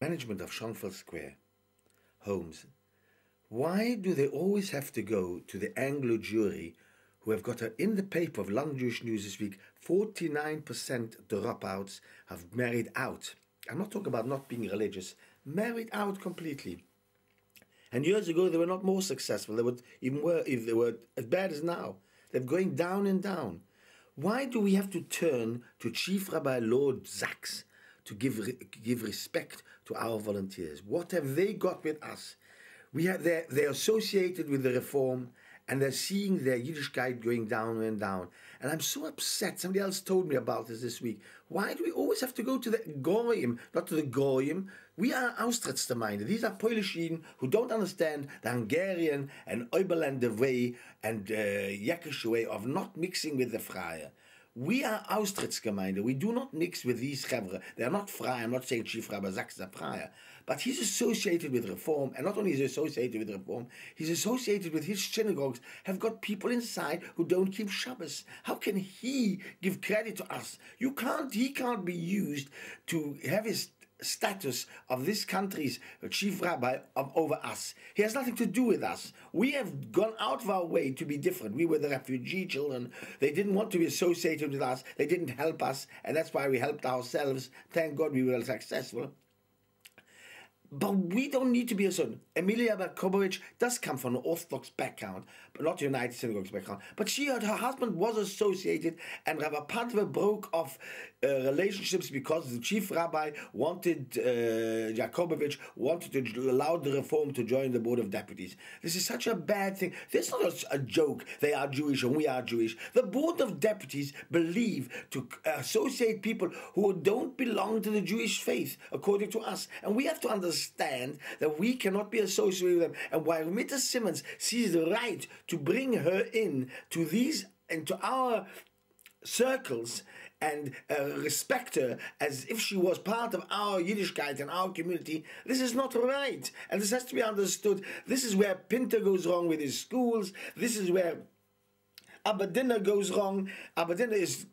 management of Schonfeld Square homes, why do they always have to go to the Anglo jury who have got in the paper of London Jewish News this week, 49% dropouts have married out. I'm not talking about not being religious, married out completely. And years ago, they were not more successful. They would even were, if they were as bad as now. They're going down and down. Why do we have to turn to Chief Rabbi Lord Sachs to give respect to our volunteers? What have they got with us? They're associated with the reform, and they're seeing their Yiddishkeit going down and down. And I'm so upset. Somebody else told me about this week. Why do we always have to go to the Goyim, not to the Goyim? We are Austrittsgemeinde. These are Polish Juden who don't understand the Hungarian and Oberländer way and Jäckische way of not mixing with the Freier. We are Austrittsgemeinde. We do not mix with these Chevre. They are not Freier. I'm not saying Chief Rabbi Sachs is a Freier. But he's associated with Reform. And not only is he associated with Reform, he's associated with his synagogues, have got people inside who don't keep Shabbos. How can he give credit to us? He can't be used to have his status of this country's chief rabbi over us. He has nothing to do with us. We have gone out of our way to be different. We were the refugee children. They didn't want to be associated with us. They didn't help us, and that's why we helped ourselves. Thank God we were successful. But we don't need to be a son. Emilia Berkowitz does come from an Orthodox background, but not a United Synagogues background. But her husband was associated, and Rabbi Padve broke off relationships because the chief rabbi wanted, Jakobovich wanted to allow the reform to join the board of deputies. This is such a bad thing. This is not a joke. They are Jewish and we are Jewish. The board of deputies believe to associate people who don't belong to the Jewish faith, according to us. And we have to understand that we cannot be associated with them. And while Mita Simmons sees the right to bring her in to these, into our circles and respect her as if she was part of our Yiddishkeit and our community, this is not right. And this has to be understood. This is where Pinter goes wrong with his schools. This is where Aberdeener goes wrong. Aberdeener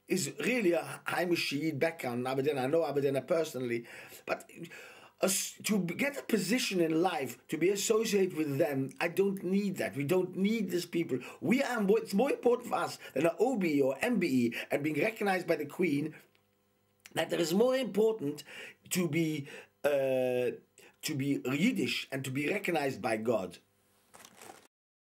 is really a Haimish background. Aberdeener, I know Aberdeener personally, but to get a position in life, to be associated with them, I don't need that. We don't need these people. It's more important for us than an OBE or MBE and being recognized by the Queen, that it is more important to be Yiddish and to be recognized by God.